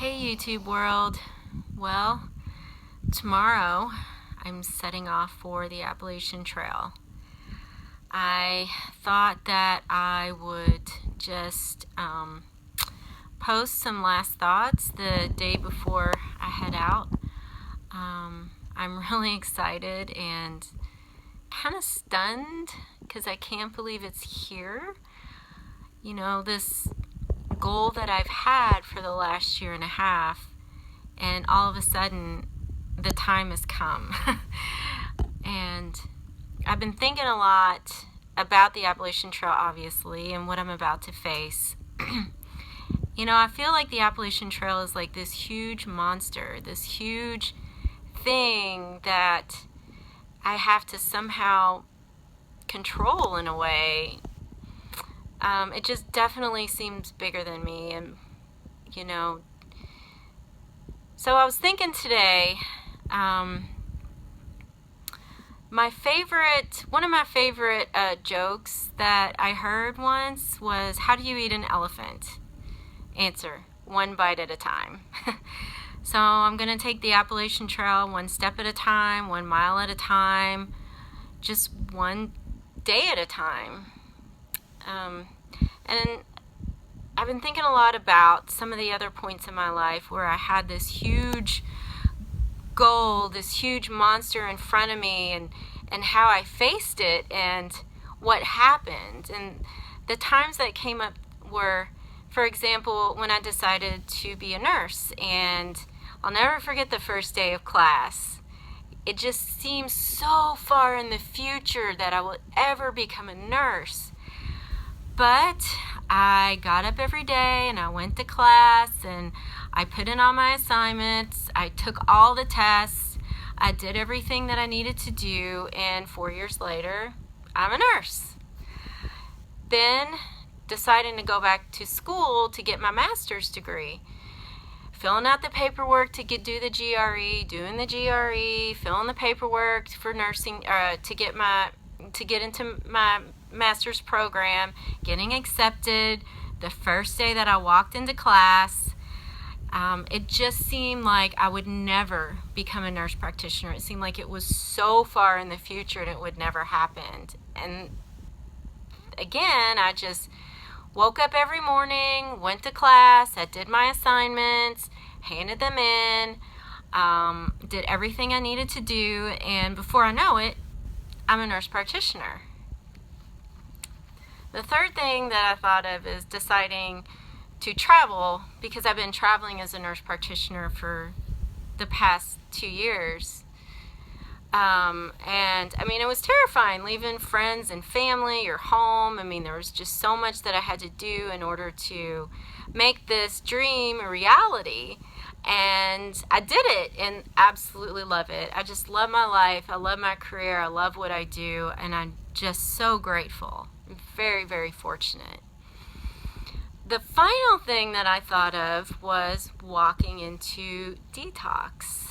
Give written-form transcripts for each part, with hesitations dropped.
Hey YouTube world. Well, tomorrow I'm setting off for the Appalachian Trail. I thought that I would just post some last thoughts the day before I head out. I'm really excited and kind of stunned because I can't believe it's here. You know, this goal that I've had for the last year and a half, and all of a sudden the time has come. And I've been thinking a lot about the Appalachian Trail, obviously, and what I'm about to face. You know, I feel like the Appalachian Trail is like this huge monster, this huge thing that I have to somehow control in a way. It just definitely seems bigger than me, and you know, so I was thinking today, one of my favorite jokes that I heard once was, how do you eat an elephant? Answer, one bite at a time. So I'm going to take the Appalachian Trail one step at a time, 1 mile at a time, just one day at a time. And I've been thinking a lot about some of the other points in my life where I had this huge goal, this huge monster in front of me, and how I faced it and what happened. And the times that came up were, for example, when I decided to be a nurse, and I'll never forget the first day of class. It just seemed so far in the future that I would ever become a nurse. But I got up every day and I went to class and I put in all my assignments. I took all the tests. I did everything that I needed to do, and 4 years later, I'm a nurse. Then deciding to go back to school to get my master's degree. Filling out the paperwork to do the GRE, doing the GRE, filling the paperwork for nursing to get into my master's program, getting accepted. The first day that I walked into class, it just seemed like I would never become a nurse practitioner. It seemed like it was so far in the future and it would never happen. And again, I just woke up every morning, went to class, I did my assignments, handed them in, did everything I needed to do, and before I know it, I'm a nurse practitioner. The third thing that I thought of is deciding to travel, because I've been traveling as a nurse practitioner for the past 2 years. And I mean, it was terrifying leaving friends and family, your home. I mean, there was just so much that I had to do in order to make this dream a reality. And I did it and absolutely love it. I just love my life. I love my career. I love what I do. And I'm just so grateful. I'm very, very fortunate. The final thing that I thought of was walking into detox.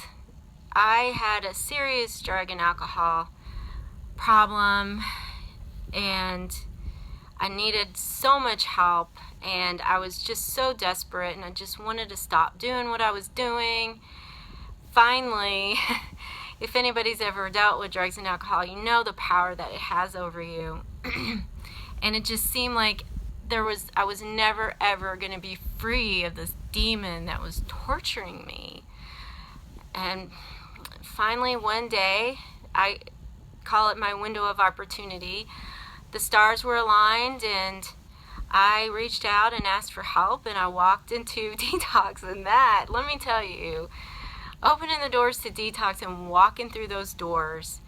I had a serious drug and alcohol problem, and I needed so much help, and I was just so desperate, and I just wanted to stop doing what I was doing. Finally, if anybody's ever dealt with drugs and alcohol, you know the power that it has over you. And it just seemed like I was never ever going to be free of this demon that was torturing me. And finally, one day, I call it my window of opportunity, the stars were aligned and I reached out and asked for help, and I walked into detox. And that, let me tell you, opening the doors to detox and walking through those doors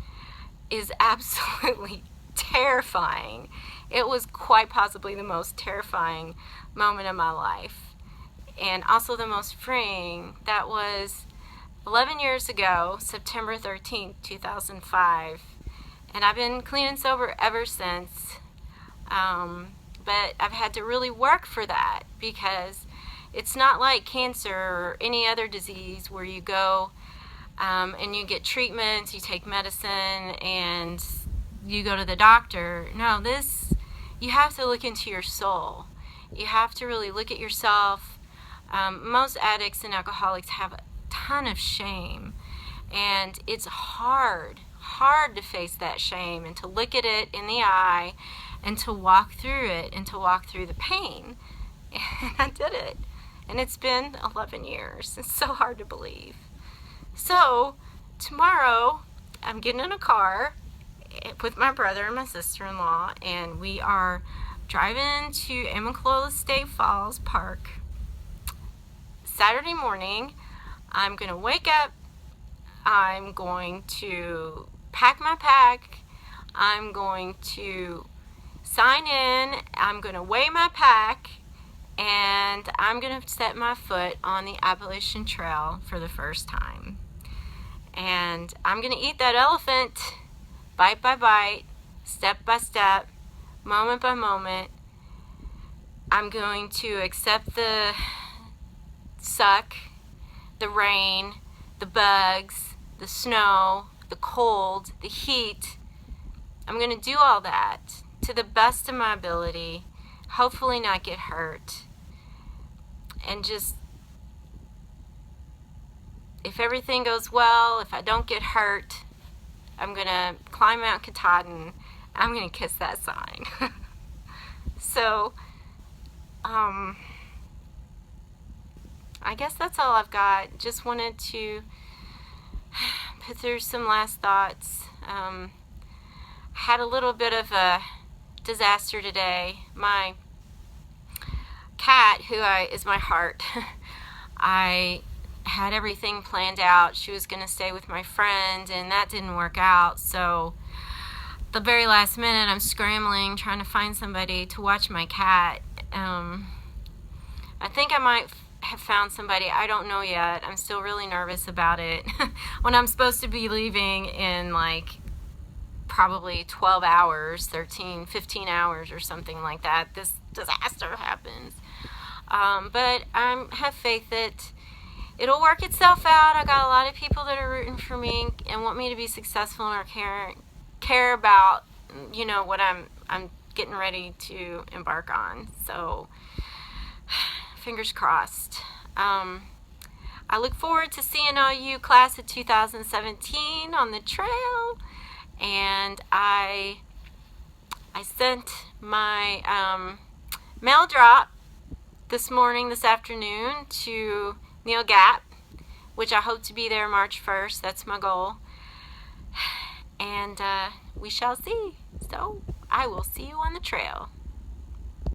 is absolutely terrifying. It was quite possibly the most terrifying moment of my life, and also the most freeing. That was 11 years ago, September 13th, 2005, and I've been clean and sober ever since, but I've had to really work for that, because it's not like cancer or any other disease where you go and you get treatments, you take medicine, and you go to the doctor. No, you have to look into your soul. You have to really look at yourself, Most addicts and alcoholics have a ton of shame, and it's hard to face that shame and to look at it in the eye and to walk through it and to walk through the pain. And I did it. And it's been 11 years. It's so hard to believe. So tomorrow I'm getting in a car with my brother and my sister-in-law, and we are driving to Amicalola State Falls Park. Saturday morning, I'm going to wake up, I'm going to pack my pack, I'm going to sign in, I'm going to weigh my pack, and I'm going to set my foot on the Appalachian Trail for the first time. And I'm going to eat that elephant bite by bite, step by step, moment by moment. I'm going to accept the suck, the rain, the bugs, the snow, the cold, the heat. I'm going to do all that to the best of my ability, hopefully not get hurt, and just, if everything goes well, if I don't get hurt, I'm going to climb Mount Katahdin. I'm going to kiss that sign. So, I guess that's all I've got. Just wanted to put through some last thoughts. Had a little bit of a disaster today. My cat, who is my heart, I had everything planned out. She was going to stay with my friend, and that didn't work out. So the very last minute, I'm scrambling, trying to find somebody to watch my cat. I think I might have found somebody. I don't know yet. I'm still really nervous about it. When I'm supposed to be leaving in like probably 12 hours, 13, 15 hours or something like that, this disaster happens. But I have faith that it'll work itself out. I got a lot of people that are rooting for me and want me to be successful and care about, you know, what I'm getting ready to embark on. So fingers crossed. I look forward to seeing all you class of 2017 on the trail. And I sent my mail drop this afternoon to Neil Gap, which I hope to be there March 1st. That's my goal. And we shall see. So I will see you on the trail.